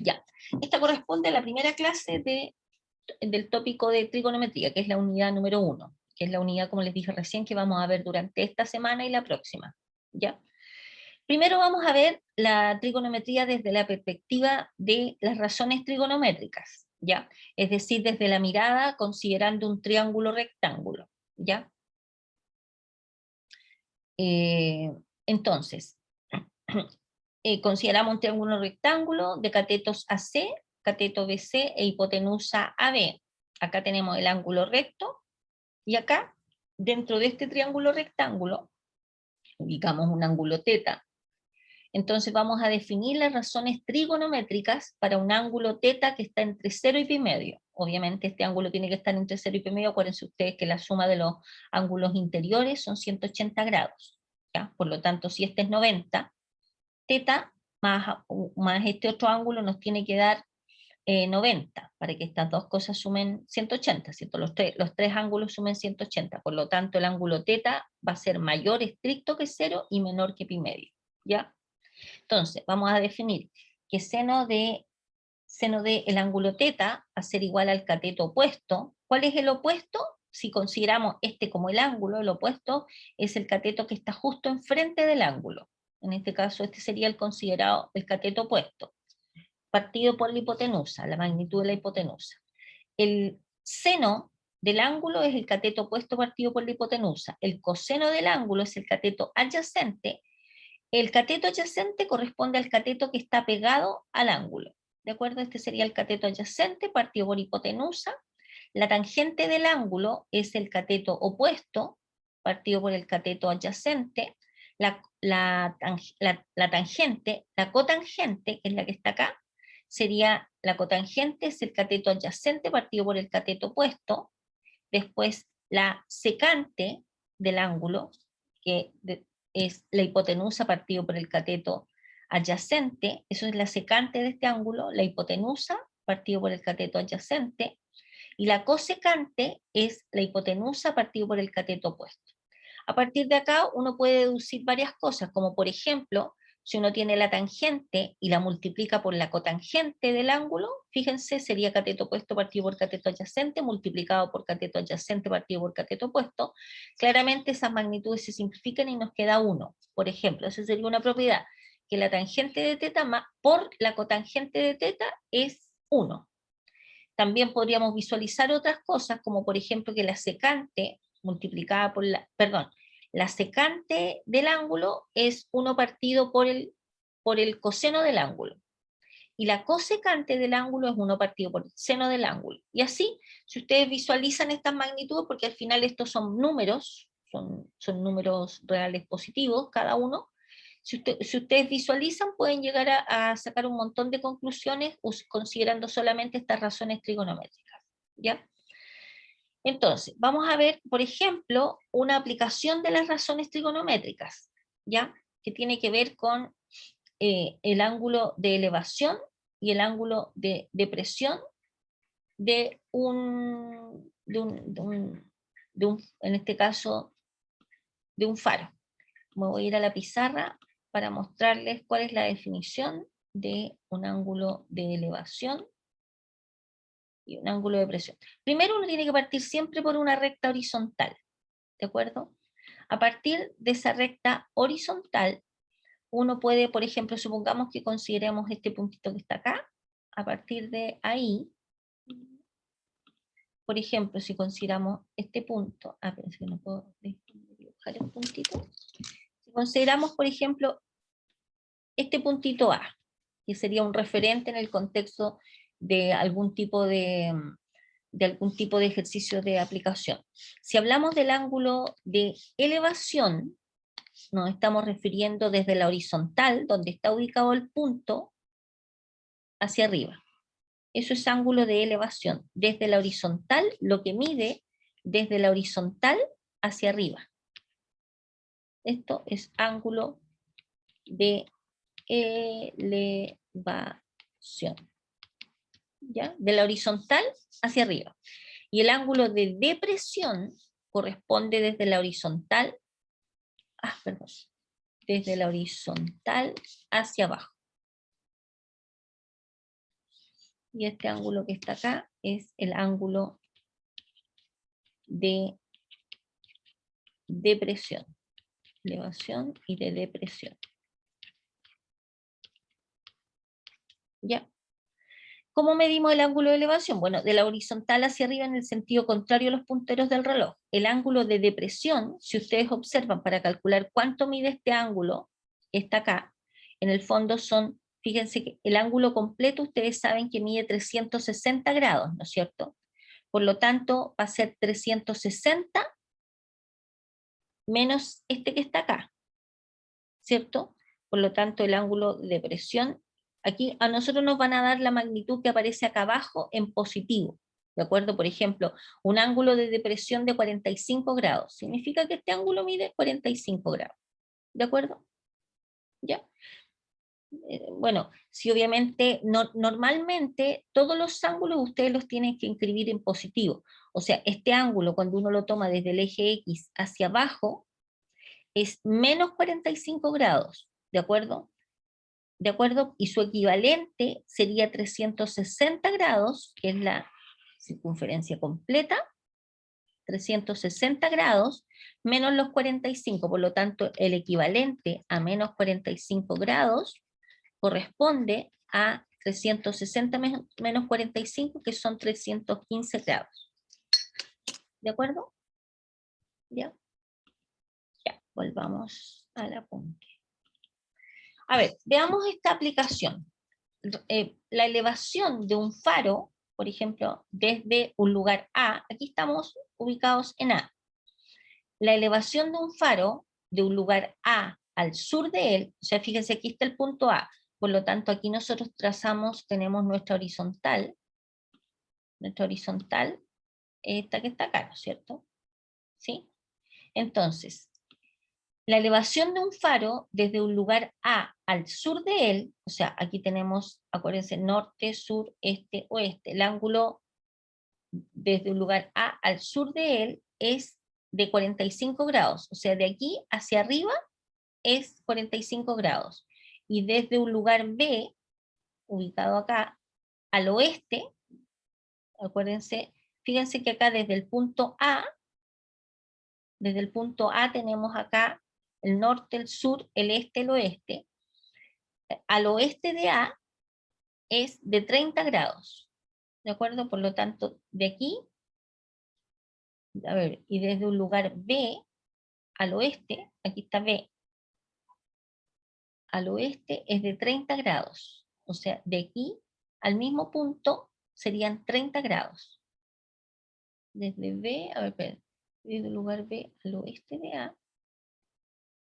Ya, esta corresponde a la primera clase del tópico de trigonometría, que es la unidad número 1, que es la unidad, como les dije recién, que vamos a ver durante esta semana y la próxima. ¿Ya? Primero vamos a ver la trigonometría desde la perspectiva de las razones trigonométricas, ¿ya? Es decir, desde la mirada considerando un triángulo rectángulo, ¿ya? Entonces, consideramos un triángulo rectángulo de catetos AC, cateto BC e hipotenusa AB. Acá tenemos el ángulo recto, y acá, dentro de este triángulo rectángulo, ubicamos un ángulo teta. Entonces vamos a definir las razones trigonométricas para un ángulo teta que está entre 0 y pi medio. Obviamente este ángulo tiene que estar entre 0 y pi medio. Acuérdense ustedes que la suma de los ángulos interiores son 180 grados. ¿Ya? Por lo tanto, si este es 90, teta más este otro ángulo nos tiene que dar 90, para que estas dos cosas sumen 180, ¿cierto? Los tres ángulos sumen 180, por lo tanto el ángulo teta va a ser mayor estricto que 0 y menor que pi medio, ¿ya? Entonces, vamos a definir que seno de el ángulo teta va a ser igual al cateto opuesto. ¿Cuál es el opuesto? Si consideramos este como el ángulo, el opuesto es el cateto que está justo enfrente del ángulo. En este caso, este sería el considerado el cateto opuesto, partido por la hipotenusa, la magnitud de la hipotenusa. El seno del ángulo es el cateto opuesto partido por la hipotenusa. El coseno del ángulo es el cateto adyacente. El cateto adyacente corresponde al cateto que está pegado al ángulo. ¿De acuerdo? Este sería el cateto adyacente partido por hipotenusa. La tangente del ángulo es el cateto opuesto partido por el cateto adyacente. La tangente, la cotangente, que es la que está acá, sería la cotangente, es el cateto adyacente partido por el cateto opuesto. Después la secante del ángulo, que es la hipotenusa partido por el cateto adyacente, eso es la secante de este ángulo, la hipotenusa partido por el cateto adyacente, y la cosecante es la hipotenusa partido por el cateto opuesto. A partir de acá uno puede deducir varias cosas, como por ejemplo, si uno tiene la tangente y la multiplica por la cotangente del ángulo, fíjense, sería cateto opuesto partido por cateto adyacente, multiplicado por cateto adyacente partido por cateto opuesto. Claramente esas magnitudes se simplifican y nos queda 1. Por ejemplo, esa sería una propiedad, que la tangente de teta por la cotangente de teta es 1. También podríamos visualizar otras cosas, como por ejemplo que la secante multiplicada por la secante del ángulo es 1 partido por el coseno del ángulo. Y la cosecante del ángulo es 1 partido por el seno del ángulo. Y así, si ustedes visualizan estas magnitudes, porque al final estos son números, son números reales positivos cada uno, si ustedes visualizan, pueden llegar a sacar un montón de conclusiones considerando solamente estas razones trigonométricas, ¿ya? Entonces, vamos a ver, por ejemplo, una aplicación de las razones trigonométricas, ¿ya? Que tiene que ver con el ángulo de elevación y el ángulo de depresión en este caso, de un faro. Me voy a ir a la pizarra para mostrarles cuál es la definición de un ángulo de elevación y un ángulo de presión. Primero uno tiene que partir siempre por una recta horizontal, ¿de acuerdo? A partir de esa recta horizontal, uno puede, por ejemplo, supongamos que consideremos este puntito que está acá, a partir de ahí, por ejemplo, si consideramos este punto, pensé que no puedo dibujar el puntito, si consideramos, por ejemplo, este puntito A, que sería un referente en el contexto de algún tipo de ejercicio de aplicación. Si hablamos del ángulo de elevación, nos estamos refiriendo desde la horizontal, donde está ubicado el punto, hacia arriba. Eso es ángulo de elevación. Desde la horizontal, lo que mide desde la horizontal hacia arriba. Esto es ángulo de elevación, ¿ya? De la horizontal hacia arriba. Y el ángulo de depresión corresponde desde la horizontal, desde la horizontal hacia abajo. y este ángulo que está acá es el ángulo de depresión. Elevación y de depresión. ¿Ya? ¿Cómo medimos el ángulo de elevación? Bueno, de la horizontal hacia arriba en el sentido contrario a los punteros del reloj. El ángulo de depresión, si ustedes observan para calcular cuánto mide este ángulo, está acá. En el fondo son, fíjense que el ángulo completo ustedes saben que mide 360 grados, ¿no es cierto? Por lo tanto, va a ser 360 menos este que está acá, ¿cierto? Por lo tanto, el ángulo de depresión, aquí a nosotros nos van a dar la magnitud que aparece acá abajo en positivo, ¿de acuerdo? Por ejemplo, un ángulo de depresión de 45 grados, significa que este ángulo mide 45 grados, ¿de acuerdo? ¿Ya? Bueno, si obviamente, normalmente todos los ángulos ustedes los tienen que inscribir en positivo, o sea, este ángulo cuando uno lo toma desde el eje X hacia abajo, es menos 45 grados, ¿de acuerdo? ¿De acuerdo? Y su equivalente sería 360 grados, que es la circunferencia completa, 360 grados, menos los 45, por lo tanto, el equivalente a menos 45 grados corresponde a 360 menos 45, que son 315 grados. ¿De acuerdo? ¿Ya? Ya, volvamos al apunte. A ver, veamos esta aplicación. La elevación de un faro, por ejemplo, desde un lugar A, aquí estamos ubicados en A. La elevación de un faro de un lugar A al sur de él, o sea, fíjense, aquí está el punto A, por lo tanto aquí nosotros trazamos, tenemos nuestra horizontal, esta que está acá, ¿no es cierto? ¿Sí? Entonces, la elevación de un faro desde un lugar A al sur de él, o sea, aquí tenemos, acuérdense, norte, sur, este, oeste. El ángulo desde un lugar A al sur de él es de 45 grados, o sea, de aquí hacia arriba es 45 grados. Y desde un lugar B, ubicado acá, al oeste, acuérdense, fíjense que acá desde el punto A tenemos acá el norte, el sur, el este, el oeste. Al oeste de A es de 30 grados, ¿de acuerdo? Por lo tanto, de aquí, a ver, y desde un lugar B al oeste, aquí está B, al oeste es de 30 grados, o sea, de aquí al mismo punto serían 30 grados. Desde B, a ver, esperen, desde el lugar B al oeste de A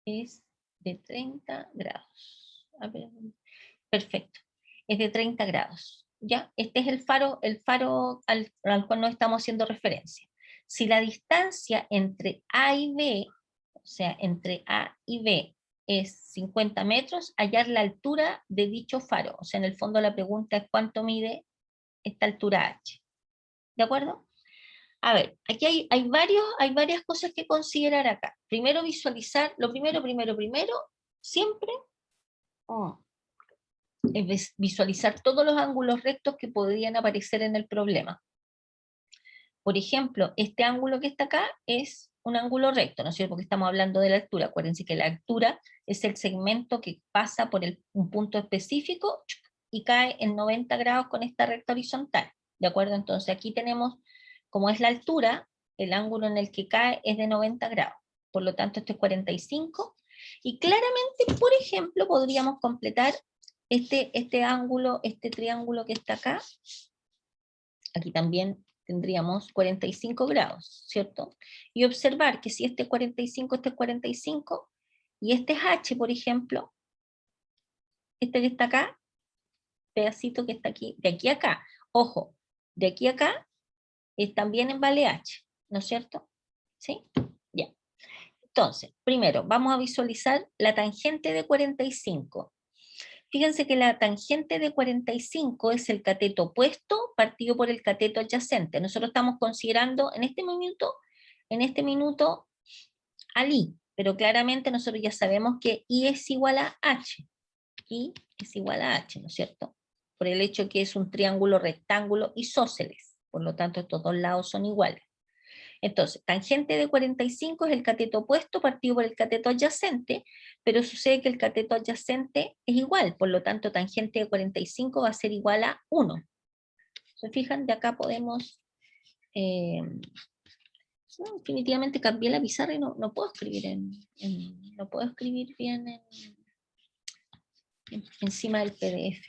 es de 30 grados. A ver, perfecto, es de 30 grados. ¿Ya? Este es el faro al cual nos estamos haciendo referencia. Si la distancia entre A y B, o sea, entre A y B es 50 metros, hallar la altura de dicho faro. O sea, en el fondo la pregunta es cuánto mide esta altura H. ¿De acuerdo? A ver, aquí hay varias cosas que considerar acá. Primero visualizar, lo primero, siempre es visualizar todos los ángulos rectos que podrían aparecer en el problema. Por ejemplo, este ángulo que está acá es un ángulo recto, ¿no es cierto? Porque estamos hablando de la altura. Acuérdense que la altura es el segmento que pasa por un punto específico y cae en 90 grados con esta recta horizontal. ¿De acuerdo? Entonces aquí tenemos, como es la altura, el ángulo en el que cae es de 90 grados. Por lo tanto, esto es 45. Y claramente, por ejemplo, podríamos completar este ángulo, este triángulo que está acá. Aquí también tendríamos 45 grados, ¿cierto? Y observar que si este es 45, este es 45, y este es H, por ejemplo, este que está acá, pedacito que está aquí, de aquí a acá, ojo, de aquí a acá, es también en vale H, ¿no es cierto? ¿Sí? Ya. Entonces, primero, vamos a visualizar la tangente de 45. Fíjense que la tangente de 45 es el cateto opuesto partido por el cateto adyacente. Nosotros estamos considerando en este minuto al I, pero claramente nosotros ya sabemos que I es igual a H. I es igual a H, ¿no es cierto? por el hecho que es un triángulo rectángulo isósceles. Por lo tanto, estos dos lados son iguales. Entonces, tangente de 45 es el cateto opuesto partido por el cateto adyacente, pero sucede que el cateto adyacente es igual, por lo tanto, tangente de 45 va a ser igual a 1. ¿Se fijan? De acá podemos... no, definitivamente cambié la pizarra y no puedo escribir no puedo escribir bien encima del PDF.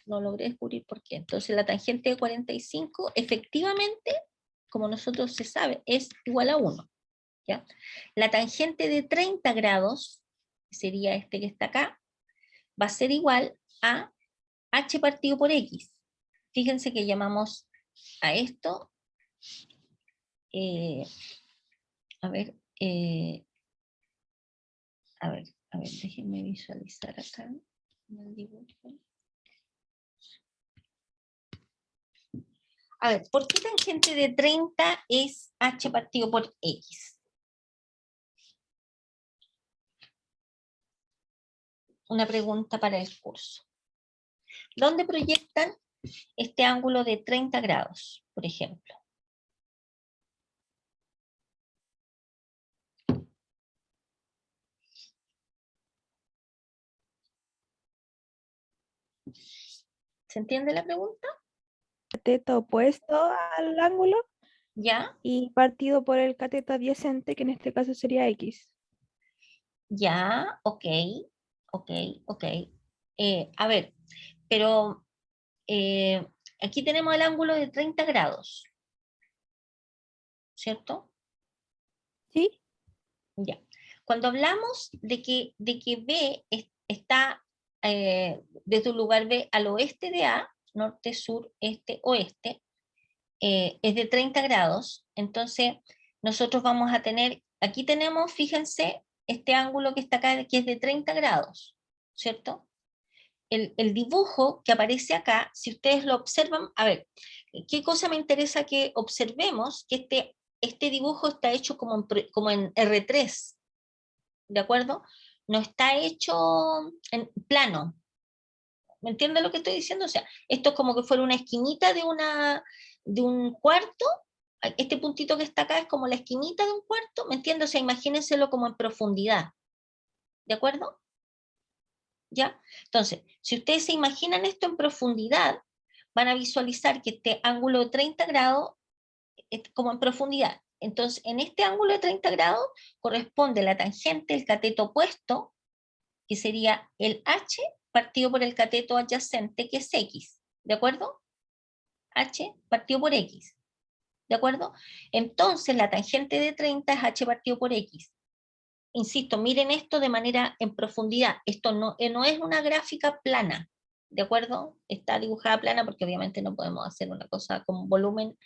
No logré descubrir por qué. Entonces la tangente de 45 efectivamente, como nosotros se sabe, es igual a 1. ¿Ya? La tangente de 30 grados, que sería este que está acá, va a ser igual a h partido por x. Fíjense que llamamos a esto, a ver, déjenme visualizar acá en el dibujo. A ver, ¿por qué tangente de 30 es h partido por x? Una pregunta para el curso. ¿Dónde proyectan este ángulo de 30 grados, por ejemplo? ¿Se entiende la pregunta? Cateto opuesto al ángulo ¿Ya? y partido por el cateto adyacente, que en este caso sería X. Ya, ok. A ver, pero aquí tenemos el ángulo de 30 grados, ¿cierto? ¿Sí? Ya. Cuando hablamos de que B está desde un lugar B al oeste de A, norte, sur, este, oeste, es de 30 grados, entonces nosotros vamos a tener, aquí tenemos, fíjense, este ángulo que está acá, que es de 30 grados, ¿cierto? El dibujo que aparece acá, si ustedes lo observan, a ver, ¿qué cosa me interesa que observemos? Que este dibujo está hecho como en R3, ¿de acuerdo? No está hecho en plano. ¿Me entienden lo que estoy diciendo? O sea, esto es como que fuera una esquinita de un cuarto. Este puntito que está acá es como la esquinita de un cuarto, ¿me entienden? O sea, imagínenselo como en profundidad. ¿De acuerdo? ¿Ya? Entonces, si ustedes se imaginan esto en profundidad, van a visualizar que este ángulo de 30 grados es como en profundidad. Entonces, en este ángulo de 30 grados corresponde la tangente del cateto opuesto, que sería el h partido por el cateto adyacente, que es x, ¿de acuerdo? H partido por x, ¿de acuerdo? Entonces la tangente de 30 es h partido por x. Insisto, miren esto de manera en profundidad. Esto no es una gráfica plana, ¿de acuerdo? Está dibujada plana porque obviamente no podemos hacer una cosa con volumen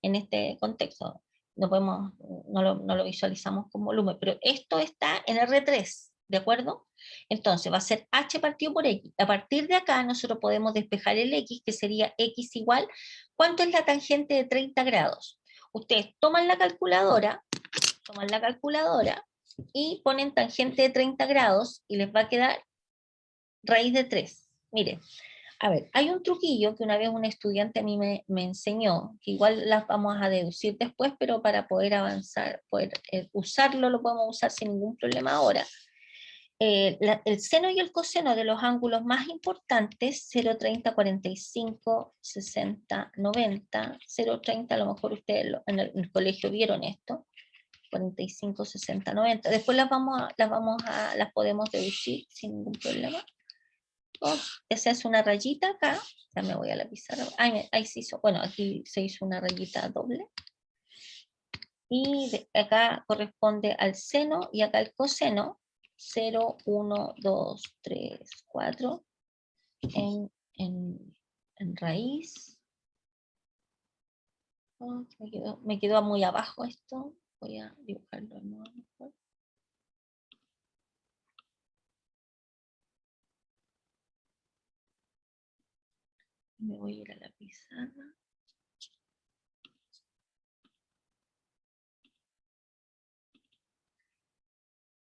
en este contexto. No lo visualizamos con volumen, pero esto está en R3, ¿de acuerdo? Entonces va a ser h partido por x. A partir de acá nosotros podemos despejar el x, que sería x igual. ¿Cuánto es la tangente de 30 grados? Ustedes toman la calculadora y ponen tangente de 30 grados y les va a quedar raíz de 3. Miren, a ver, hay un truquillo que una vez un estudiante a mí me enseñó, que igual las vamos a deducir después, pero para poder avanzar, poder usarlo, lo podemos usar sin ningún problema ahora. El seno y el coseno de los ángulos más importantes, 0,30, 45, 60, 90, 0,30, a lo mejor ustedes en el colegio vieron esto, 45, 60, 90. Después las podemos deducir sin ningún problema. Se hace una rayita acá, ya me voy a la pizarra, ahí se hizo, bueno, aquí se hizo una rayita doble, y acá corresponde al seno, y acá el coseno, 0, 1, 2, 3, 4, en raíz. Oh, me quedó muy abajo esto, voy a dibujarlo de nuevo mejor. Me voy a ir a la pizarra.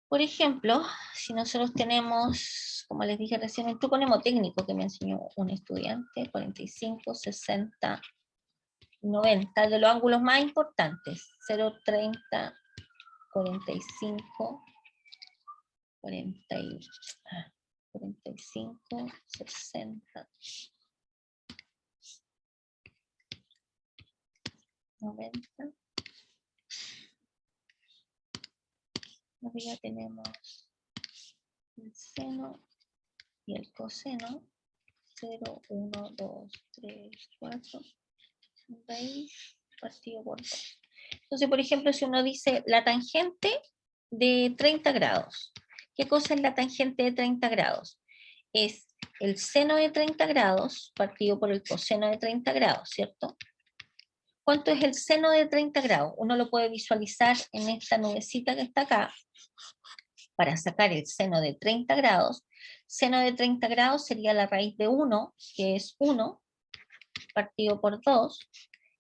Por ejemplo, si nosotros tenemos como les dije recién, un truco mnemotécnico que me enseñó un estudiante, 45, 60, 90, de los ángulos más importantes, 0, 30, 45, 45, 60, 90. Arriba tenemos el seno y el coseno. 0, 1, 2, 3, 4. Raíz partido por 2. Entonces, por ejemplo, si uno dice la tangente de 30 grados. ¿Qué cosa es la tangente de 30 grados? Es el seno de 30 grados partido por el coseno de 30 grados, ¿cierto? ¿Cuánto es el seno de 30 grados? Uno lo puede visualizar en esta nubecita que está acá. Para sacar el seno de 30 grados, seno de 30 grados sería la raíz de 1, que es 1, partido por 2,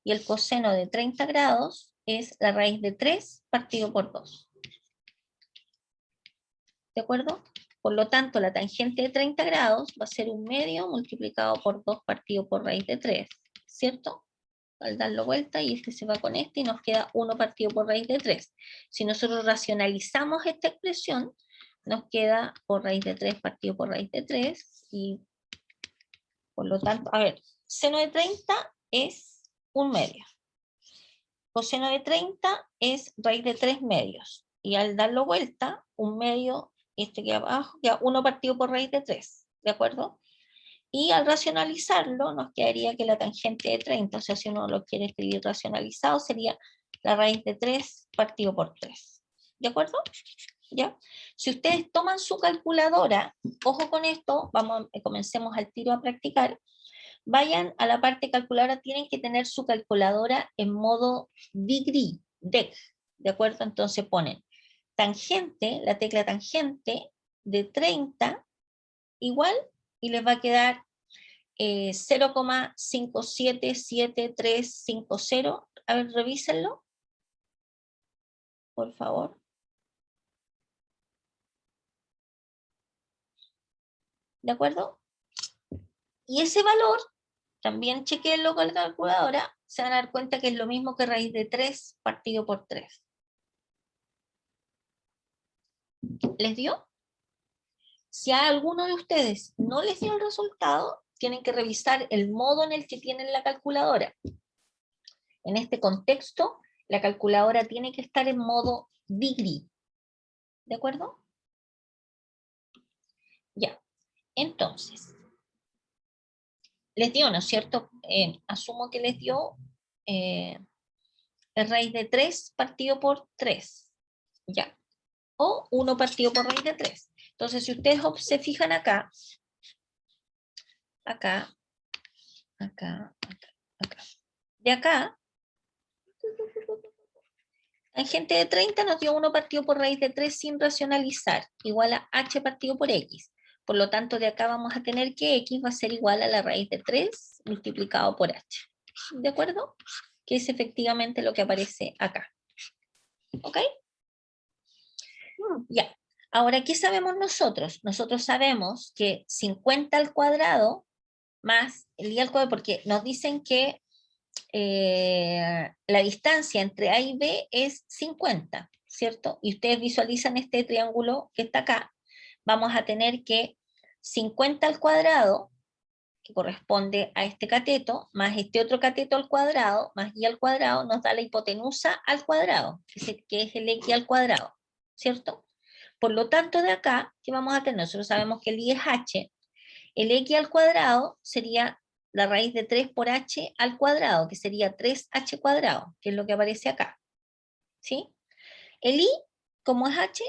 y el coseno de 30 grados es la raíz de 3 partido por 2. ¿De acuerdo? Por lo tanto, la tangente de 30 grados va a ser 1/2 multiplicado por 2 partido por raíz de 3, ¿cierto? Al darlo vuelta, y este se va con este, y nos queda 1 partido por raíz de 3. Si nosotros racionalizamos esta expresión, nos queda por raíz de 3 partido por raíz de 3, y por lo tanto, a ver, seno de 30 es 1/2. Coseno de 30 es raíz de 3 medios. Y al darlo vuelta, 1/2, este que abajo, queda 1 partido por raíz de 3. ¿De acuerdo? Y al racionalizarlo, nos quedaría que la tangente de 30, o sea, si uno lo quiere escribir racionalizado, sería la raíz de 3 partido por 3. ¿De acuerdo? ¿Ya? Si ustedes toman su calculadora, ojo con esto, comencemos al tiro a practicar. Vayan a la parte calculadora, tienen que tener su calculadora en modo degree, dec, ¿de acuerdo? Entonces ponen tangente, la tecla tangente de 30 igual, y les va a quedar 0,57750. A ver, revísenlo, por favor. ¿De acuerdo? Y ese valor, también chequenlo con la calculadora, se van a dar cuenta que es lo mismo que raíz de 3 partido por 3. ¿Les dio? Si a alguno de ustedes no les dio el resultado, tienen que revisar el modo en el que tienen la calculadora. En este contexto, la calculadora tiene que estar en modo degree. ¿De acuerdo? Ya. Entonces, les dio, ¿no es cierto? Asumo que les dio el raíz de 3 partido por 3. Ya. O 1 partido por raíz de 3. Entonces, si ustedes se fijan acá, acá, acá, acá, acá. De acá, tangente de 30 nos dio 1 partido por raíz de 3 sin racionalizar, igual a h partido por x. Por lo tanto, de acá vamos a tener que x va a ser igual a la raíz de 3 multiplicado por h. ¿De acuerdo? Que es efectivamente lo que aparece acá. ¿Ok? Ya. Ahora, ¿qué sabemos nosotros? Nosotros sabemos que 50 al cuadrado más el i al cuadrado, porque nos dicen que la distancia entre A y B es 50, ¿cierto? Y ustedes visualizan este triángulo que está acá. Vamos a tener que 50 al cuadrado, que corresponde a este cateto, más este otro cateto al cuadrado, más y al cuadrado, nos da la hipotenusa al cuadrado, que es el x al cuadrado, ¿cierto? Por lo tanto, de acá, ¿qué vamos a tener? Nosotros sabemos que el i es h, el x al cuadrado sería la raíz de 3 por h al cuadrado, que sería 3h cuadrado, que es lo que aparece acá, ¿sí? El i, como es h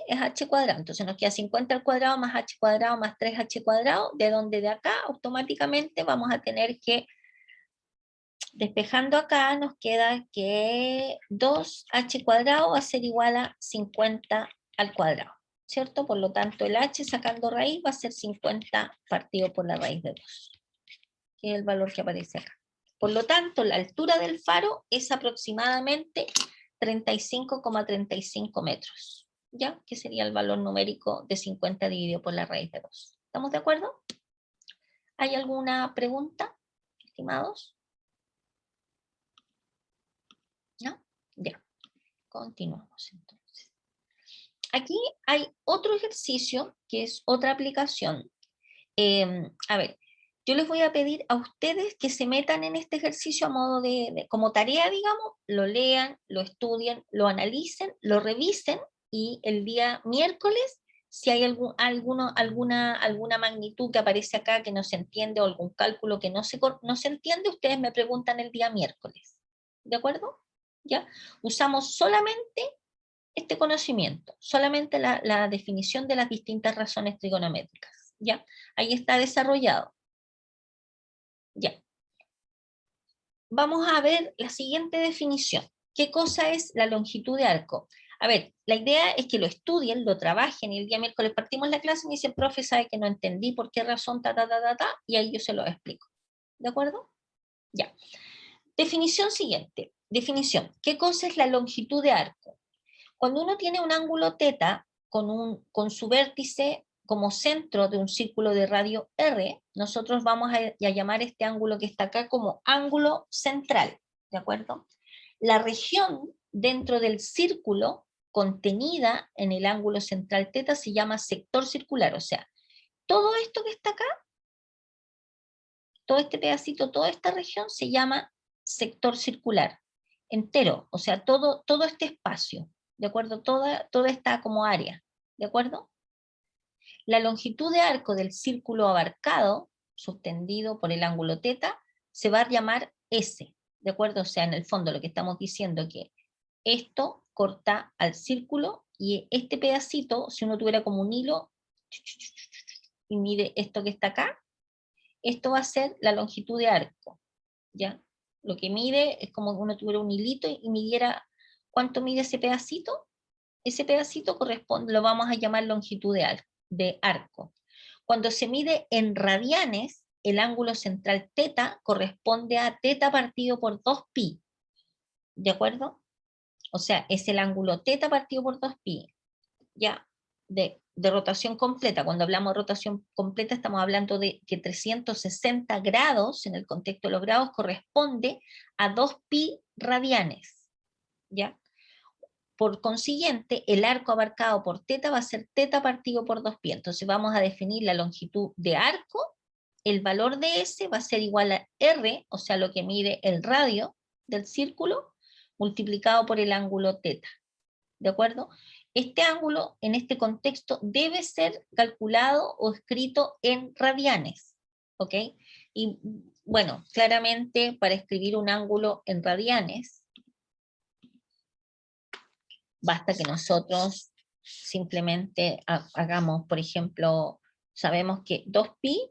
cuadrado, entonces nos queda 50 al cuadrado más h cuadrado más 3h cuadrado, de donde de acá automáticamente vamos a tener que, despejando acá, nos queda que 2h cuadrado va a ser igual a 50 al cuadrado, ¿cierto? Por lo tanto, el h sacando raíz va a ser 50 partido por la raíz de 2, que es el valor que aparece acá. Por lo tanto, la altura del faro es aproximadamente 35,35 metros, ¿ya? Que sería el valor numérico de 50 dividido por la raíz de 2. ¿Estamos de acuerdo? ¿Hay alguna pregunta, estimados? ¿No? Ya, continuamos entonces. Aquí hay otro ejercicio, que es otra aplicación. A ver, yo les voy a pedir a ustedes que se metan en este ejercicio a modo como tarea, digamos, lo lean, lo estudien, lo analicen, lo revisen, y el día miércoles, si hay alguna magnitud que aparece acá que no se entiende, o algún cálculo que no se entiende, ustedes me preguntan el día miércoles. ¿De acuerdo? ¿Ya? Usamos solamente este conocimiento, solamente la definición de las distintas razones trigonométricas. ¿Ya? Ahí está desarrollado. Ya. Vamos a ver la siguiente definición. ¿Qué cosa es la longitud de arco? A ver, la idea es que lo estudien, lo trabajen, y el día miércoles partimos la clase y me dicen, profe, sabe que no entendí por qué razón, y ahí yo se lo explico. ¿De acuerdo? Ya. Definición siguiente. Definición. ¿Qué cosa es la longitud de arco? Cuando uno tiene un ángulo θ con su vértice como centro de un círculo de radio R, nosotros vamos a llamar este ángulo que está acá como ángulo central, ¿de acuerdo? La región dentro del círculo contenida en el ángulo central θ se llama sector circular, o sea, todo esto que está acá, todo este pedacito, toda esta región se llama sector circular, entero, o sea, todo este espacio, ¿de acuerdo? Toda esta como área, ¿de acuerdo? La longitud de arco del círculo abarcado, subtendido por el ángulo θ, se va a llamar S, ¿de acuerdo? O sea, en el fondo lo que estamos diciendo es que esto corta al círculo, y este pedacito, si uno tuviera como un hilo, y mide esto que está acá, esto va a ser la longitud de arco, ¿ya? Lo que mide es como uno tuviera un hilito y midiera cuánto mide ese pedacito corresponde, lo vamos a llamar longitud de arco. Cuando se mide en radianes, el ángulo central θ corresponde a θ partido por 2pi, ¿de acuerdo? O sea, es el ángulo θ partido por 2pi, ya, de rotación completa. Cuando hablamos de rotación completa estamos hablando de que 360 grados, en el contexto de los grados, corresponde a 2pi radianes, ¿ya? Por consiguiente, el arco abarcado por θ va a ser θ partido por 2pi. Entonces vamos a definir la longitud de arco. El valor de S va a ser igual a R, o sea, lo que mide el radio del círculo, multiplicado por el ángulo θ. ¿De acuerdo? Este ángulo, en este contexto, debe ser calculado o escrito en radianes. ¿Ok? Y bueno, claramente para escribir un ángulo en radianes, basta que nosotros simplemente hagamos, por ejemplo, sabemos que 2pi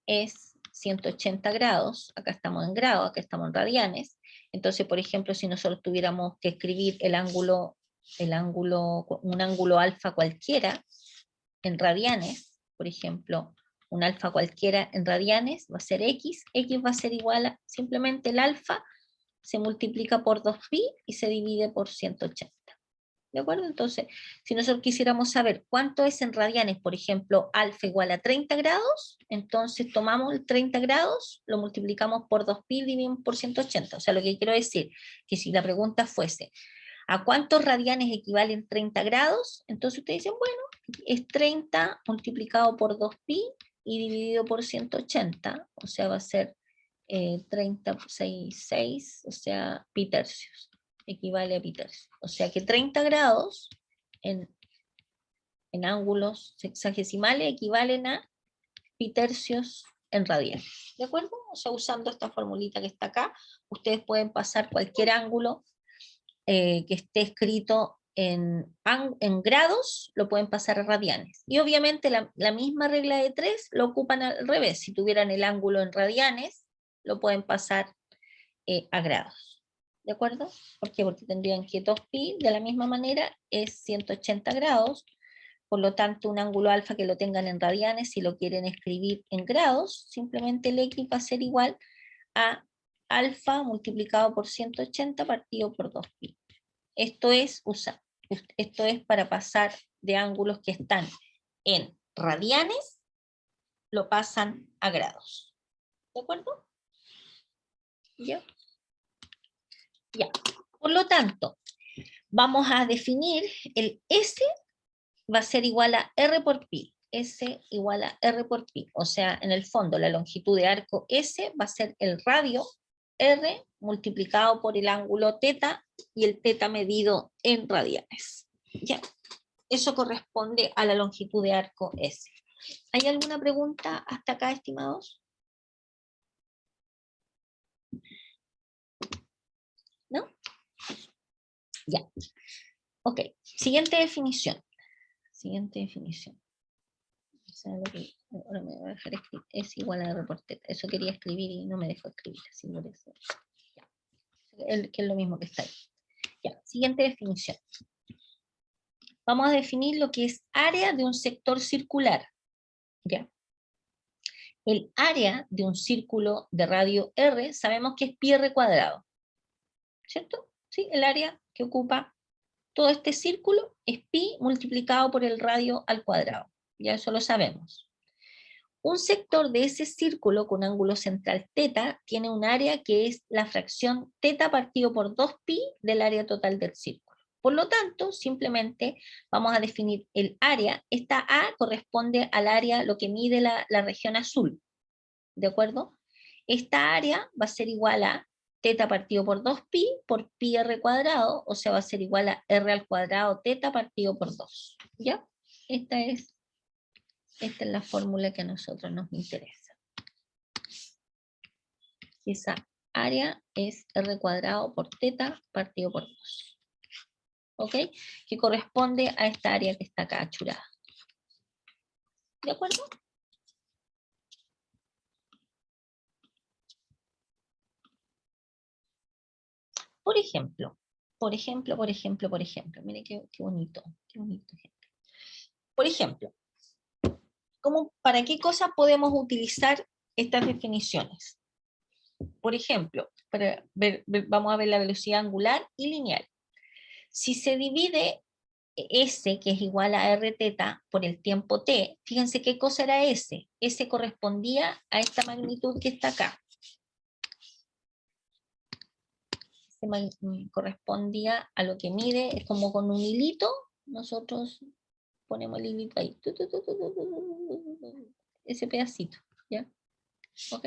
es 180 grados, acá estamos en grados, acá estamos en radianes. Entonces, por ejemplo, si nosotros tuviéramos que escribir un ángulo alfa cualquiera en radianes, por ejemplo, un alfa cualquiera en radianes va a ser x va a ser igual a, simplemente el alfa se multiplica por 2pi y se divide por 180. ¿De acuerdo? Entonces, si nosotros quisiéramos saber cuánto es en radianes, por ejemplo, alfa igual a 30 grados, entonces tomamos el 30 grados, lo multiplicamos por 2pi y dividimos por 180. O sea, lo que quiero decir, que si la pregunta fuese, ¿a cuántos radianes equivalen 30 grados? Entonces ustedes dicen, bueno, es 30 multiplicado por 2pi y dividido por 180, o sea, va a ser 30 por 6, o sea, pi tercios. Equivale a pi tercios. O sea que 30 grados en ángulos sexagesimales equivalen a pi tercios en radianes. ¿De acuerdo? O sea, usando esta formulita que está acá, ustedes pueden pasar cualquier ángulo que esté escrito en grados, lo pueden pasar a radianes. Y obviamente la misma regla de 3 lo ocupan al revés. Si tuvieran el ángulo en radianes, lo pueden pasar a grados. ¿De acuerdo? ¿Por qué? Porque tendrían que 2pi de la misma manera es 180 grados, por lo tanto un ángulo alfa que lo tengan en radianes, si lo quieren escribir en grados, simplemente el x va a ser igual a alfa multiplicado por 180 partido por 2pi. Esto es para pasar de ángulos que están en radianes lo pasan a grados. ¿De acuerdo? ¿Ya? Ya. Por lo tanto, vamos a definir el S va a ser igual a R por pi. S igual a R por pi. O sea, en el fondo, la longitud de arco S va a ser el radio R multiplicado por el ángulo teta y el teta medido en radianes. Ya. Eso corresponde a la longitud de arco S. ¿Hay alguna pregunta hasta acá, estimados? ¿No? Ya. Ok. Siguiente definición. Siguiente definición. O sea, lo que ahora me voy a dejar escribir. Es igual a R por teta. Eso quería escribir y no me dejó escribir. Así por eso. Ya. Que es lo mismo que está ahí. Ya. Siguiente definición. Vamos a definir lo que es área de un sector circular. ¿Ya? El área de un círculo de radio R sabemos que es pi r cuadrado. ¿Cierto? ¿Sí? El área que ocupa todo este círculo es pi multiplicado por el radio al cuadrado. Ya eso lo sabemos. Un sector de ese círculo con ángulo central teta tiene un área que es la fracción teta partido por 2pi del área total del círculo. Por lo tanto, simplemente vamos a definir el área. Esta A corresponde al área, lo que mide la región azul. ¿De acuerdo? Esta área va a ser igual a teta partido por 2pi por pi r cuadrado, o sea, va a ser igual a r al cuadrado teta partido por 2. ¿Ya? Esta es la fórmula que a nosotros nos interesa. Esa área es r cuadrado por teta partido por 2. ¿Ok? Que corresponde a esta área que está acá achurada. ¿De acuerdo? Por ejemplo, mire qué bonito, gente. Por ejemplo, ¿para qué cosas podemos utilizar estas definiciones? Por ejemplo, vamos a ver la velocidad angular y lineal. Si se divide S, que es igual a R teta, por el tiempo t, fíjense qué cosa era S. S correspondía a esta magnitud que está acá. Correspondía a lo que mide, es como con un hilito, nosotros ponemos el hilito ahí, ese pedacito, ¿ya? ¿Ok?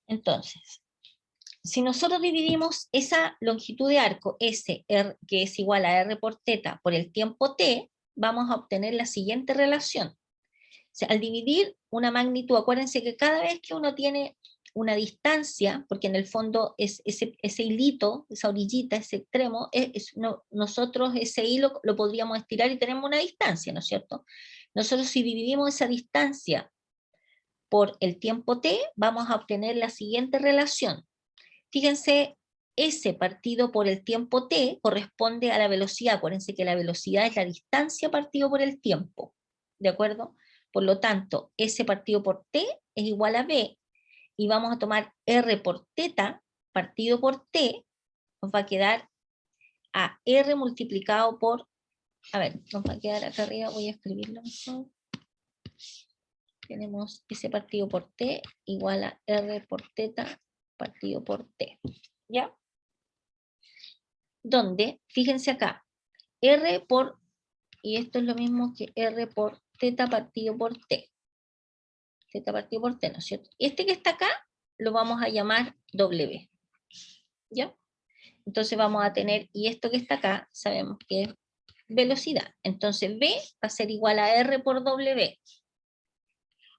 Entonces, si nosotros dividimos esa longitud de arco, S, R, que es igual a R por teta, por el tiempo t, vamos a obtener la siguiente relación. O sea, al dividir una magnitud, acuérdense que cada vez que uno tiene una distancia, porque en el fondo es ese hilito, esa orillita, ese extremo, nosotros ese hilo lo podríamos estirar y tenemos una distancia, ¿no es cierto? Nosotros si dividimos esa distancia por el tiempo t, vamos a obtener la siguiente relación. Fíjense, S partido por el tiempo t corresponde a la velocidad. Acuérdense que la velocidad es la distancia partido por el tiempo. ¿De acuerdo? Por lo tanto, S partido por t es igual a b. Y vamos a tomar R por teta partido por t. Nos va a quedar a R multiplicado por... A ver, nos va a quedar acá arriba. Voy a escribirlo mejor. Tenemos S partido por t igual a R por teta partido por t. ¿Ya? Donde, fíjense acá, R por, y esto es lo mismo que R por teta partido por t. Teta partido por t, ¿no es cierto? Este que está acá, lo vamos a llamar W. ¿Ya? Entonces vamos a tener, y esto que está acá, sabemos que es velocidad. Entonces V va a ser igual a R por W,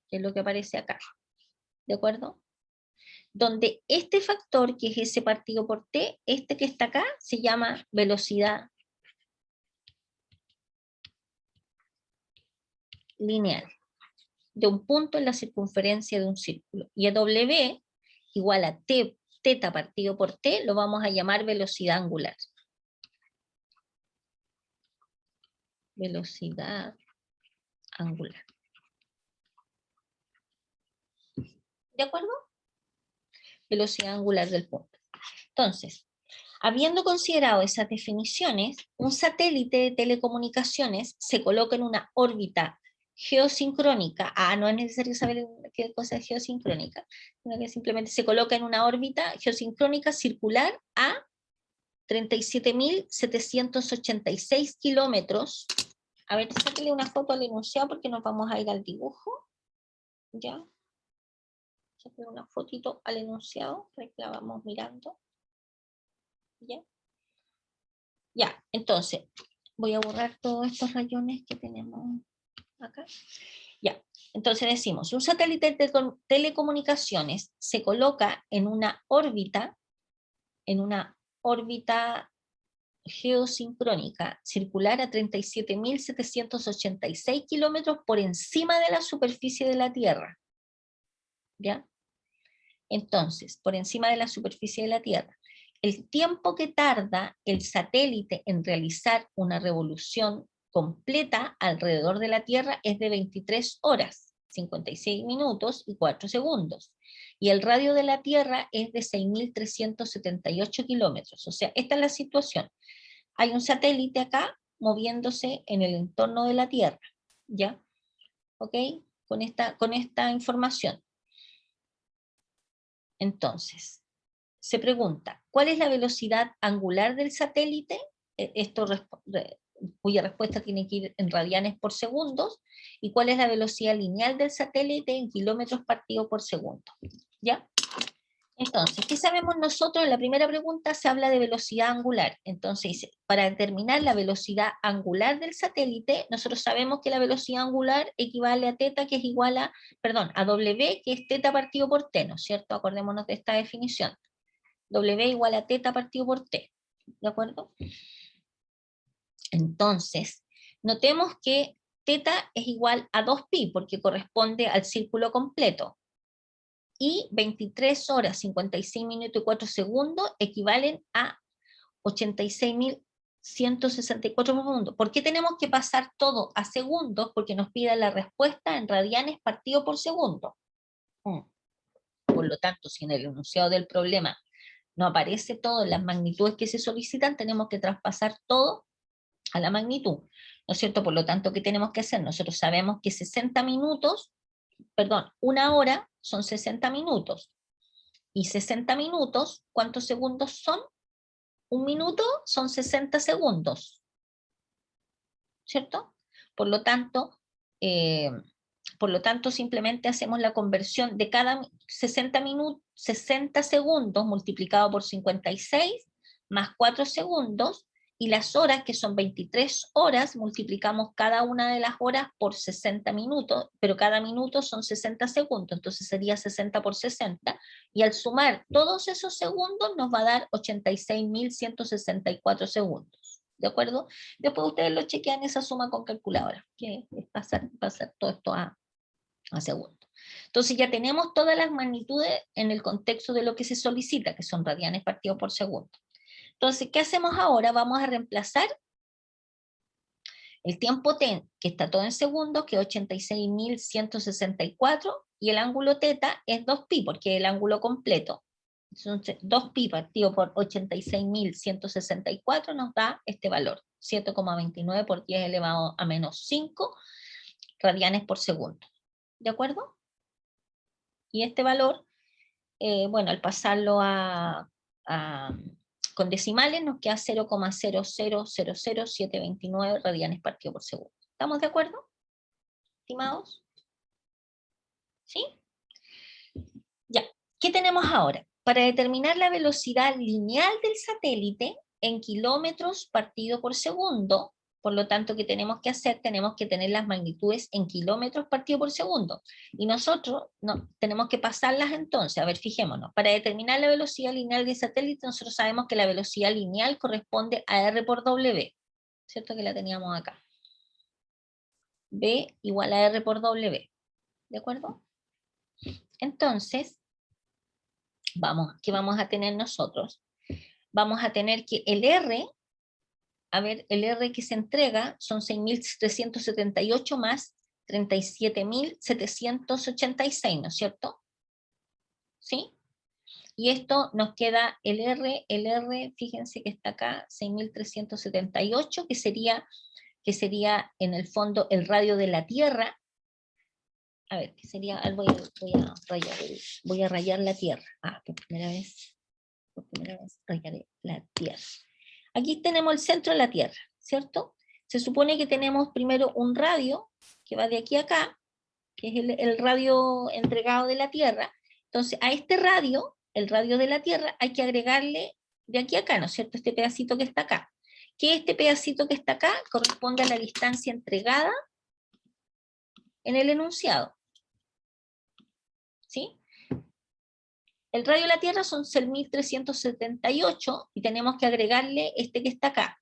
que es lo que aparece acá. ¿De acuerdo? Donde este factor, que es S partido por t, este que está acá, se llama velocidad lineal de un punto en la circunferencia de un círculo. Y a W igual a t, teta partido por t, lo vamos a llamar velocidad angular. Velocidad angular. ¿De acuerdo? Velocidad angular del punto. Entonces, habiendo considerado esas definiciones, un satélite de telecomunicaciones se coloca en una órbita geosincrónica. No es necesario saber qué cosa es geosincrónica, sino que simplemente se coloca en una órbita geosincrónica circular a 37.786 kilómetros. A ver, sáquenle una foto al enunciado porque nos vamos a ir al dibujo. Ya. Sáquenle una fotito al enunciado, que la vamos mirando. Ya. Ya, entonces, voy a borrar todos estos rayones que tenemos acá. Ya, entonces decimos, un satélite de telecomunicaciones se coloca en una órbita geosincrónica circular a 37.786 kilómetros por encima de la superficie de la Tierra. ¿Ya? Entonces, por encima de la superficie de la Tierra. El tiempo que tarda el satélite en realizar una revolución completa alrededor de la Tierra es de 23 horas, 56 minutos y 4 segundos. Y el radio de la Tierra es de 6.378 kilómetros. O sea, esta es la situación. Hay un satélite acá moviéndose en el entorno de la Tierra. ¿Ya? ¿Ok? Con esta información. Entonces, se pregunta, ¿cuál es la velocidad angular del satélite? Cuya respuesta tiene que ir en radianes por segundos. ¿Y cuál es la velocidad lineal del satélite en kilómetros partido por segundo? ¿Ya? Entonces, ¿qué sabemos nosotros? En la primera pregunta se habla de velocidad angular. Entonces, para determinar la velocidad angular del satélite, nosotros sabemos que la velocidad angular equivale a teta, que es igual a, a W, que es teta partido por t, ¿no es cierto? Acordémonos de esta definición. W igual a teta partido por t, ¿de acuerdo? Entonces, notemos que teta es igual a 2pi, porque corresponde al círculo completo. Y 23 horas, 56 minutos y 4 segundos equivalen a 86.164 segundos. ¿Por qué tenemos que pasar todo a segundos? Porque nos pide la respuesta en radianes partido por segundo. Por lo tanto, si en el enunciado del problema no aparece todo en las magnitudes que se solicitan, tenemos que traspasar todo a la magnitud, ¿no es cierto? Por lo tanto, ¿qué tenemos que hacer? Nosotros sabemos que 60 minutos, una hora son 60 minutos. Y 60 minutos, ¿cuántos segundos son? Un minuto son 60 segundos, ¿cierto? Por lo tanto, simplemente hacemos la conversión de cada 60 segundos multiplicado por 56 más 4 segundos, y las horas, que son 23 horas, multiplicamos cada una de las horas por 60 minutos, pero cada minuto son 60 segundos, entonces sería 60 por 60, y al sumar todos esos segundos nos va a dar 86.164 segundos, ¿de acuerdo? Después ustedes lo chequean esa suma con calculadora, que es pasar todo esto a segundo. Entonces ya tenemos todas las magnitudes en el contexto de lo que se solicita, que son radianes partido por segundo. Entonces, ¿qué hacemos ahora? Vamos a reemplazar el tiempo t, que está todo en segundos, que es 86.164, y el ángulo teta es 2pi, porque es el ángulo completo. Entonces, 2pi partido por 86.164 nos da este valor, 7,29 por 10 elevado a menos 5 radianes por segundo. ¿De acuerdo? Y este valor, al pasarlo con decimales, nos queda 0,0000729 radianes partido por segundo. ¿Estamos de acuerdo, estimados? ¿Sí? Ya. ¿Qué tenemos ahora? Para determinar la velocidad lineal del satélite en kilómetros partido por segundo, por lo tanto, ¿qué tenemos que hacer? Tenemos que tener las magnitudes en kilómetros partido por segundo. Y nosotros tenemos que pasarlas entonces. A ver, fijémonos. Para determinar la velocidad lineal del satélite, nosotros sabemos que la velocidad lineal corresponde a R por W. ¿Cierto? Que la teníamos acá. B igual a R por W. ¿De acuerdo? Entonces, ¿qué vamos a tener nosotros? Vamos a tener que el R... el R que se entrega son 6.378 más 37.786, ¿no es cierto? ¿Sí? Y esto nos queda el R, fíjense que está acá, 6.378, que sería en el fondo el radio de la Tierra, a ver, ¿qué sería? Voy a rayar la Tierra. Por primera vez rayaré la Tierra. Aquí tenemos el centro de la Tierra, ¿cierto? Se supone que tenemos primero un radio que va de aquí a acá, que es el radio entregado de la Tierra. Entonces, a este radio, el radio de la Tierra, hay que agregarle de aquí a acá, ¿no es cierto? Este pedacito que está acá. Que este pedacito que está acá corresponde a la distancia entregada en el enunciado. ¿Sí? El radio de la Tierra son 6.378 y tenemos que agregarle este que está acá,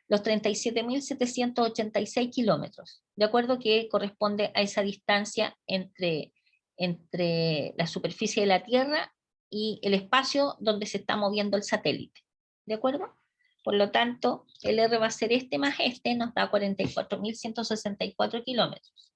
los 37.786 kilómetros, de acuerdo, que corresponde a esa distancia entre la superficie de la Tierra y el espacio donde se está moviendo el satélite. ¿De acuerdo? Por lo tanto, el R va a ser este más este, nos da 44.164 kilómetros.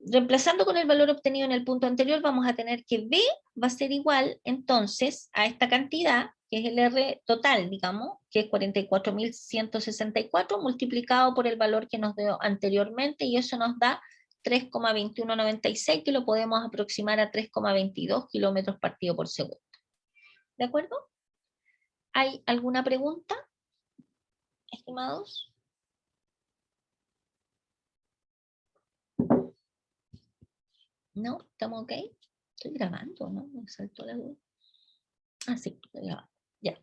Reemplazando con el valor obtenido en el punto anterior, vamos a tener que B va a ser igual, entonces, a esta cantidad, que es el R total, digamos, que es 44.164, multiplicado por el valor que nos dio anteriormente, y eso nos da 3,2196, que lo podemos aproximar a 3,22 kilómetros partido por segundo. ¿De acuerdo? ¿Hay alguna pregunta, estimados? ¿No? ¿Estamos ok? Estoy grabando, ¿no? Me saltó la duda. Ah, sí, estoy grabando. Ya.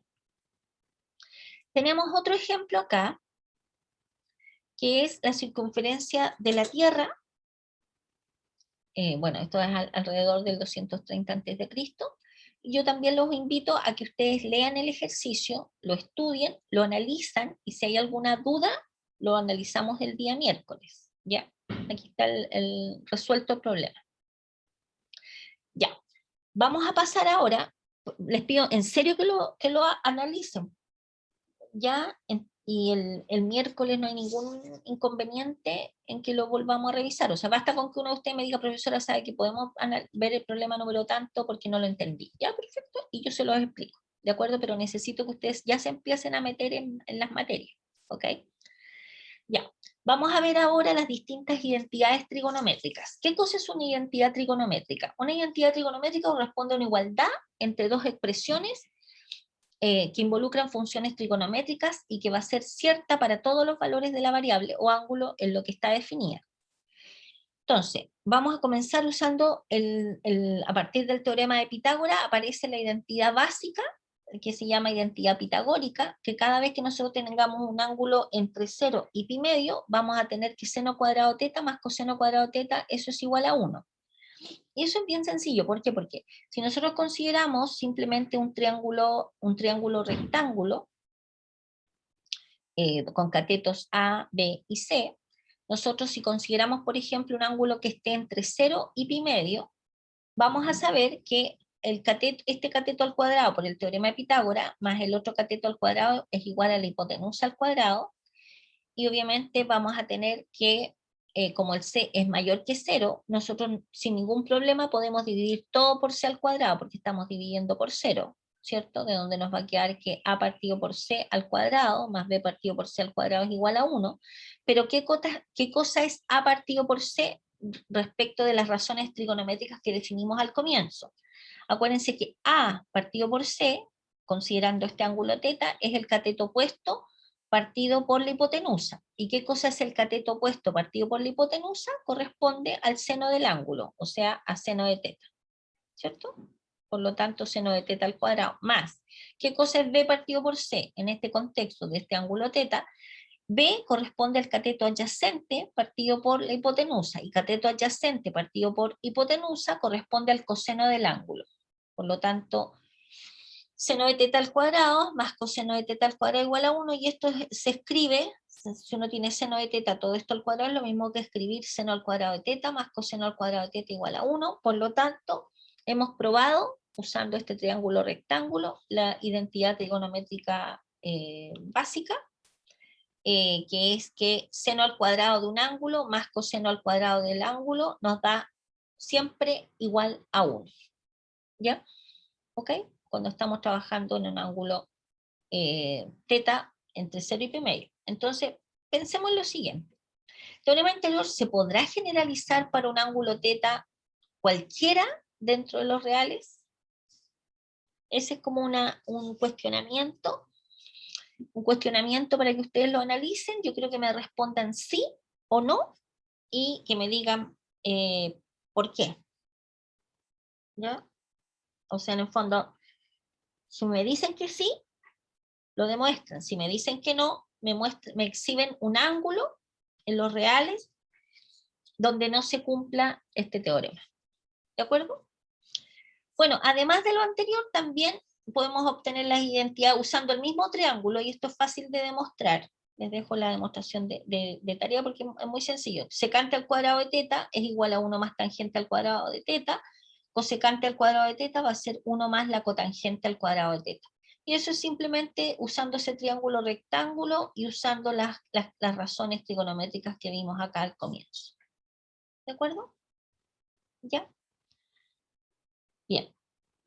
Tenemos otro ejemplo acá, que es la circunferencia de la Tierra. Bueno, esto es alrededor del 230 a.C. Y yo también los invito a que ustedes lean el ejercicio, lo estudien, lo analizan, y si hay alguna duda, lo analizamos el día miércoles. ¿Ya? Aquí está el resuelto el problema. Ya. Vamos a pasar ahora, les pido en serio que lo analicen. Ya, y el miércoles no hay ningún inconveniente en que lo volvamos a revisar. O sea, basta con que uno de ustedes me diga, profesora, sabe que podemos ver el problema número tanto porque no lo entendí. Ya, perfecto, y yo se lo explico. ¿De acuerdo? Pero necesito que ustedes ya se empiecen a meter en las materias. ¿Ok? Ya. Vamos a ver ahora las distintas identidades trigonométricas. ¿Qué cosa es una identidad trigonométrica? Una identidad trigonométrica corresponde a una igualdad entre dos expresiones que involucran funciones trigonométricas y que va a ser cierta para todos los valores de la variable o ángulo en lo que está definida. Entonces, vamos a comenzar usando, a partir del teorema de Pitágoras, aparece la identidad básica, que se llama identidad pitagórica, que cada vez que nosotros tengamos un ángulo entre 0 y pi medio, vamos a tener que seno cuadrado teta más coseno cuadrado teta, eso es igual a 1. Y eso es bien sencillo, ¿por qué? Porque si nosotros consideramos simplemente un triángulo rectángulo, con catetos A, B y C, nosotros si consideramos, por ejemplo, un ángulo que esté entre 0 y pi medio, vamos a saber que este cateto al cuadrado por el teorema de Pitágoras, más el otro cateto al cuadrado es igual a la hipotenusa al cuadrado, y obviamente vamos a tener que, como el C es mayor que 0, nosotros sin ningún problema podemos dividir todo por C al cuadrado, porque estamos dividiendo por 0, ¿cierto? De donde nos va a quedar que A partido por C al cuadrado, más B partido por C al cuadrado es igual a 1, pero ¿qué cosa es A partido por C respecto de las razones trigonométricas que definimos al comienzo? Acuérdense que A partido por C, considerando este ángulo teta, es el cateto opuesto partido por la hipotenusa. ¿Y qué cosa es el cateto opuesto partido por la hipotenusa? Corresponde al seno del ángulo, o sea, a seno de teta, ¿cierto? Por lo tanto, seno de teta al cuadrado más. ¿Qué cosa es B partido por C? En este contexto de este ángulo teta, B corresponde al cateto adyacente partido por la hipotenusa, y cateto adyacente partido por hipotenusa corresponde al coseno del ángulo. Por lo tanto, seno de teta al cuadrado más coseno de teta al cuadrado igual a 1, y esto se escribe, si uno tiene seno de teta, todo esto al cuadrado es lo mismo que escribir seno al cuadrado de teta más coseno al cuadrado de teta igual a 1, por lo tanto, hemos probado, usando este triángulo rectángulo, la identidad trigonométrica básica, que es que seno al cuadrado de un ángulo más coseno al cuadrado del ángulo nos da siempre igual a 1, ¿ya? ¿Ok? Cuando estamos trabajando en un ángulo teta entre 0 y pi medio. Entonces, pensemos en lo siguiente. teorema anterior se podrá generalizar para un ángulo teta cualquiera dentro de los reales. Ese es como un cuestionamiento para que ustedes lo analicen. Yo creo que me respondan sí o no y que me digan por qué. ¿Ya? O sea, en el fondo, si me dicen que sí, lo demuestran. Si me dicen que no, me exhiben un ángulo en los reales donde no se cumpla este teorema. ¿De acuerdo? Bueno, además de lo anterior, también podemos obtener las identidades usando el mismo triángulo, y esto es fácil de demostrar. Les dejo la demostración de tarea porque es muy sencillo. Secante al cuadrado de teta es igual a 1 más tangente al cuadrado de teta. Cosecante al cuadrado de teta va a ser 1 más la cotangente al cuadrado de teta. Y eso es simplemente usando ese triángulo rectángulo y usando las razones trigonométricas que vimos acá al comienzo. ¿De acuerdo? ¿Ya? Bien.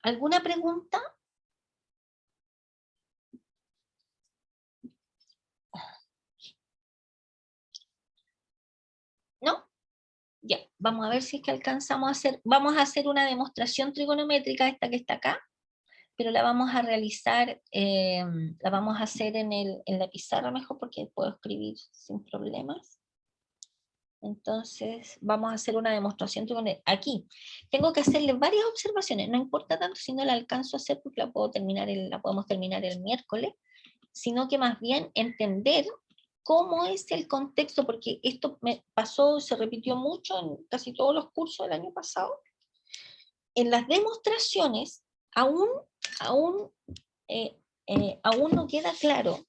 ¿Alguna pregunta? ¿No? Ya, vamos a ver si es que alcanzamos a hacer, vamos a hacer una demostración trigonométrica, esta que está acá, pero la vamos a realizar, la vamos a hacer en la pizarra mejor porque puedo escribir sin problemas. Entonces, vamos a hacer una demostración trigonométrica. Aquí, tengo que hacerle varias observaciones, no importa tanto si no la alcanzo a hacer porque la podemos terminar el miércoles, sino que más bien entender cómo es el contexto, porque esto me pasó, se repitió mucho en casi todos los cursos del año pasado. En las demostraciones aún no queda claro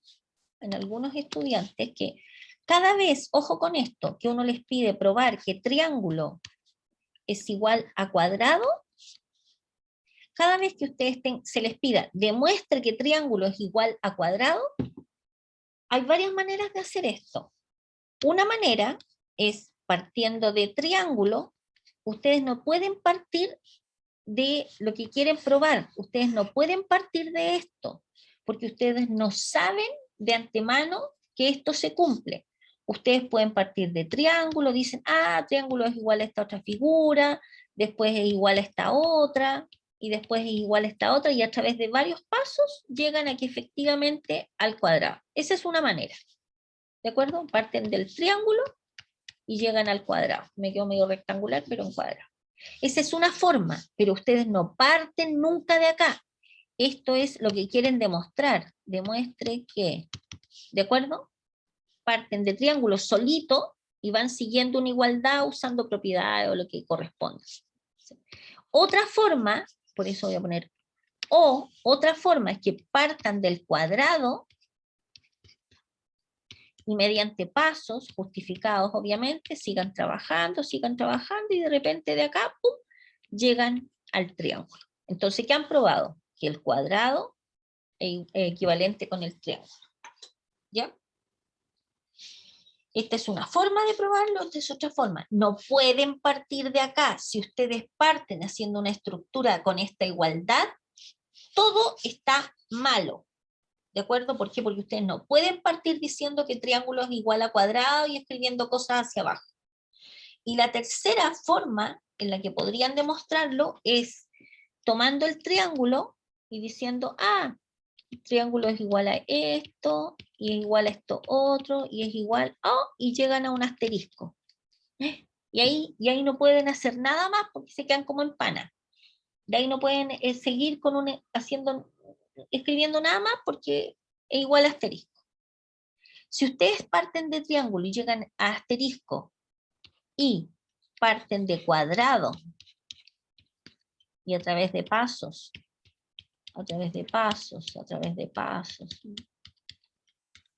en algunos estudiantes que cada vez, ojo con esto, que uno les pide probar que triángulo es igual a cuadrado, cada vez que ustedes se les pida demuestre que triángulo es igual a cuadrado, hay varias maneras de hacer esto. Una manera es partiendo de triángulo. Ustedes no pueden partir de lo que quieren probar. Ustedes no pueden partir de esto, porque ustedes no saben de antemano que esto se cumple. Ustedes pueden partir de triángulo, dicen, triángulo es igual a esta otra figura, después es igual a esta otra, y después es igual a esta otra, y a través de varios pasos llegan a que efectivamente al cuadrado. Esa es una manera. ¿De acuerdo? Parten del triángulo y llegan al cuadrado. Me quedo medio rectangular, pero en cuadrado. Esa es una forma, pero ustedes no parten nunca de acá. Esto es lo que quieren demostrar. Demuestre que, ¿de acuerdo? Parten de triángulo solito y van siguiendo una igualdad usando propiedades o lo que corresponda. Otra forma, por eso voy a poner otra forma es que partan del cuadrado y mediante pasos justificados, obviamente, sigan trabajando y de repente de acá, ¡pum!, llegan al triángulo. Entonces, ¿qué han probado? Que el cuadrado es equivalente con el triángulo. ¿Ya? Esta es una forma de probarlo, esta es otra forma. No pueden partir de acá. Si ustedes parten haciendo una estructura con esta igualdad, todo está malo. ¿De acuerdo? ¿Por qué? Porque ustedes no pueden partir diciendo que triángulo es igual a cuadrado y escribiendo cosas hacia abajo. Y la tercera forma en la que podrían demostrarlo es tomando el triángulo y diciendo, el triángulo es igual a esto, y es igual a esto otro, y es igual a, y llegan a un asterisco. Y ahí no pueden hacer nada más porque se quedan como en pana. De ahí no pueden seguir escribiendo nada más porque es igual a asterisco. Si ustedes parten de triángulo y llegan a asterisco y parten de cuadrado y a través de pasos,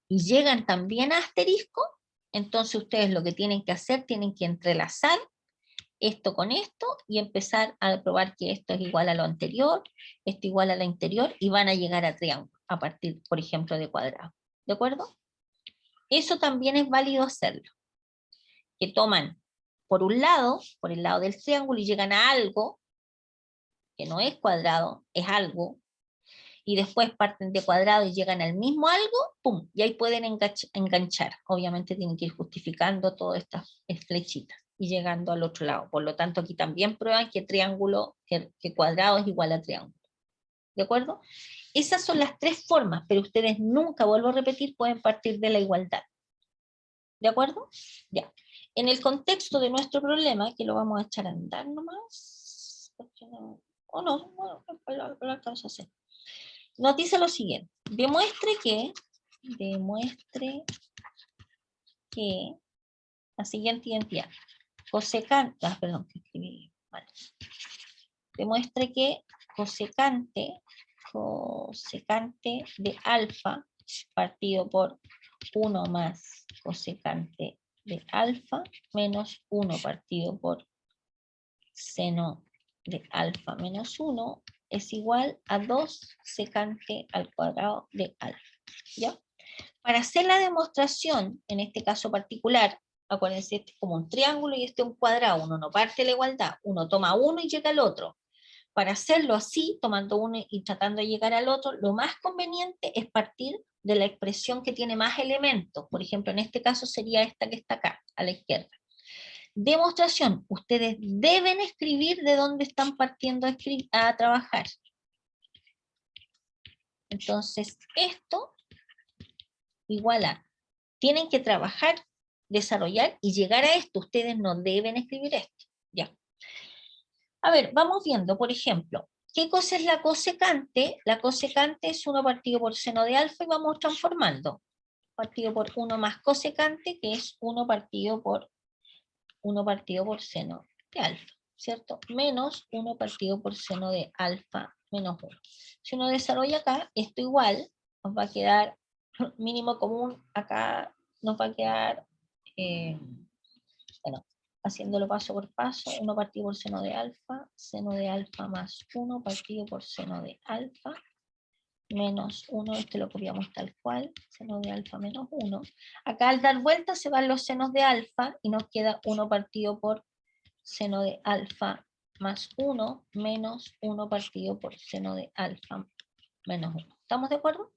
y llegan también a asterisco, entonces ustedes lo que tienen que hacer, tienen que entrelazar esto con esto y empezar a probar que esto es igual a lo anterior, esto igual a lo anterior, y van a llegar a triángulo a partir, por ejemplo, de cuadrado. ¿De acuerdo? Eso también es válido hacerlo. Que toman por el lado del triángulo y llegan a algo que no es cuadrado, es algo, y después parten de cuadrado y llegan al mismo algo, ¡pum! Y ahí pueden enganchar. Obviamente tienen que ir justificando todas estas flechitas y llegando al otro lado. Por lo tanto, aquí también prueban que triángulo, que cuadrado es igual a triángulo. ¿De acuerdo? Esas son las tres formas, pero ustedes nunca, vuelvo a repetir, pueden partir de la igualdad. ¿De acuerdo? Ya. En el contexto de nuestro problema, que lo vamos a echar a andar nomás, o no, bueno, lo alcanzo a hacer. Nos dice lo siguiente: demuestre que la siguiente identidad, cosecante, perdón, que escribí mal. Demuestre que cosecante de alfa partido por 1 más cosecante de alfa menos 1 partido por seno de alfa menos 1 es igual a 2 secante al cuadrado de alfa. ¿Ya? Para hacer la demostración, en este caso particular, acuérdense, este es como un triángulo y este es un cuadrado, uno no parte la igualdad, uno toma uno y llega al otro. Para hacerlo así, tomando uno y tratando de llegar al otro, lo más conveniente es partir de la expresión que tiene más elementos. Por ejemplo, en este caso sería esta que está acá, a la izquierda. Demostración, ustedes deben escribir de dónde están partiendo a trabajar. Entonces, esto igual a, tienen que trabajar, desarrollar y llegar a esto. Ustedes no deben escribir esto. Ya. A ver, vamos viendo, por ejemplo, ¿qué cosa es la cosecante? La cosecante es 1 partido por seno de alfa y vamos transformando. Partido por 1 más cosecante, que es 1 partido por seno de alfa, ¿cierto? Menos 1 partido por seno de alfa menos 1. Si uno desarrolla acá, esto igual nos va a quedar mínimo común, acá nos va a quedar, bueno, haciéndolo paso por paso, 1 partido por seno de alfa más 1 partido por seno de alfa, menos 1, este lo copiamos tal cual, seno de alfa menos 1. Acá al dar vuelta se van los senos de alfa y nos queda 1 partido por seno de alfa más 1 menos 1 partido por seno de alfa menos 1. ¿Estamos de acuerdo?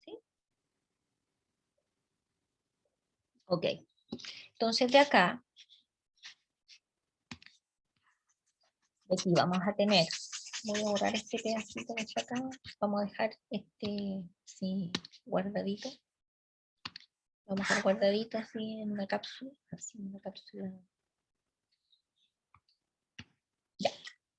¿Sí? Ok. Entonces de acá, aquí vamos a tener, voy a borrar este pedacito que está acá, vamos a dejar este así guardadito. Vamos a dejar guardadito así en una cápsula, Ya,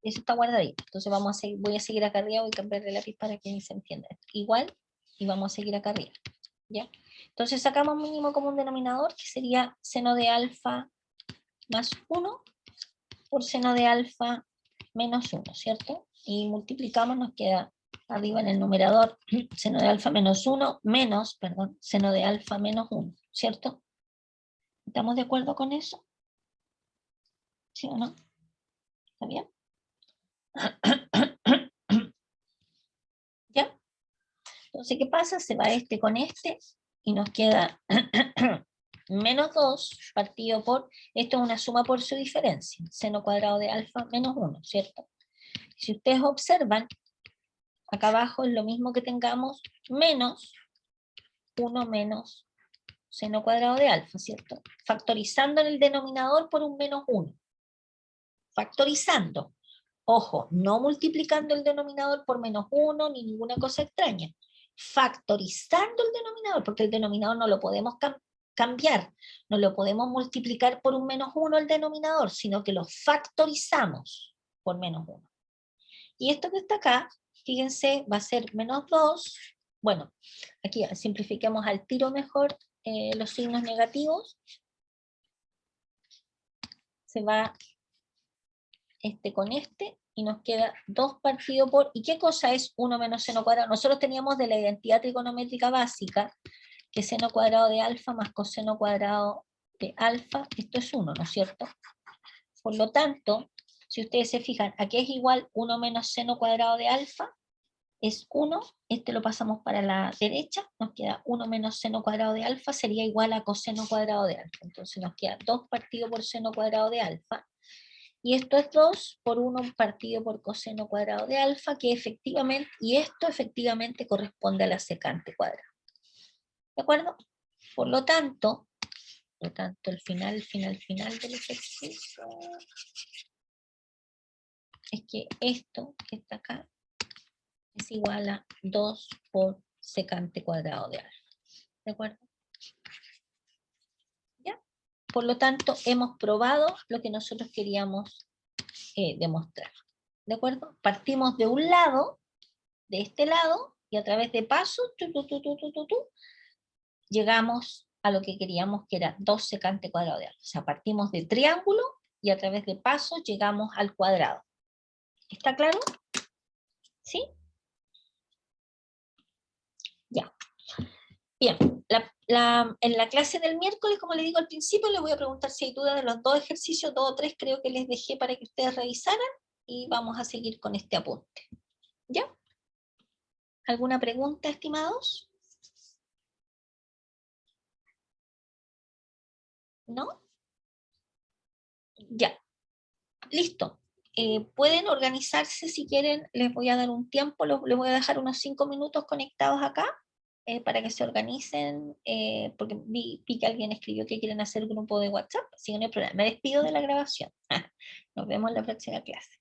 eso está guardadito. Entonces vamos a seguir, voy a seguir acá arriba, voy a cambiar de lápiz para que se entienda. Igual, y vamos a seguir acá arriba. ¿Ya? Entonces sacamos mínimo común denominador, que sería seno de alfa más 1 por seno de alfa menos 1, ¿cierto? Y multiplicamos, nos queda arriba en el numerador seno de alfa menos 1 menos, perdón, seno de alfa menos 1, ¿cierto? ¿Estamos de acuerdo con eso? ¿Sí o no? ¿Está bien? ¿Ya? Entonces, ¿qué pasa? Se va este con este y nos queda menos 2 partido por, esto es una suma por su diferencia, seno cuadrado de alfa menos 1, ¿cierto? Si ustedes observan, acá abajo es lo mismo que tengamos menos 1 menos seno cuadrado de alfa, ¿cierto? Factorizando en el denominador por un menos 1. Factorizando. Ojo, no multiplicando el denominador por menos 1 ni ninguna cosa extraña. Factorizando el denominador, porque el denominador no lo podemos cambiar, no lo podemos multiplicar por un menos 1 el denominador, sino que lo factorizamos por menos 1. Y esto que está acá, fíjense, va a ser menos 2. Bueno, aquí simplifiquemos al tiro mejor los signos negativos. Se va este con este, y nos queda 2 partido por, ¿y qué cosa es 1 menos seno cuadrado? Nosotros teníamos de la identidad trigonométrica básica, que seno cuadrado de alfa más coseno cuadrado de alfa, esto es 1, ¿no es cierto? Por lo tanto, si ustedes se fijan, aquí es igual 1 menos seno cuadrado de alfa, es 1, este lo pasamos para la derecha, nos queda 1 menos seno cuadrado de alfa, sería igual a coseno cuadrado de alfa, entonces nos queda 2 partido por seno cuadrado de alfa, Y esto es 2 por 1 partido por coseno cuadrado de alfa, que efectivamente, y esto efectivamente corresponde a la secante cuadrada. ¿De acuerdo? Por lo tanto, el final del ejercicio es que esto que está acá es igual a 2 por secante cuadrado de alfa. ¿De acuerdo? ¿Ya? Por lo tanto, hemos probado lo que nosotros queríamos demostrar. ¿De acuerdo? Partimos de un lado, de este lado, y a través de pasos, llegamos a lo que queríamos, que era 2 secante cuadrado de alfa. O sea, partimos de triángulo y a través de pasos llegamos al cuadrado. ¿Está claro? ¿Sí? Ya. Bien, en la clase del miércoles, como les digo al principio, les voy a preguntar si hay dudas de los 2 ejercicios, 2 o 3 creo que les dejé para que ustedes revisaran, y vamos a seguir con este apunte. ¿Ya? ¿Alguna pregunta, estimados? ¿No? Ya. Listo. Pueden organizarse si quieren, les voy a dar un tiempo, les voy a dejar unos 5 minutos conectados acá para que se organicen, porque vi que alguien escribió que quieren hacer grupo de WhatsApp, así que no hay problema. Me despido de la grabación. Nos vemos en la próxima clase.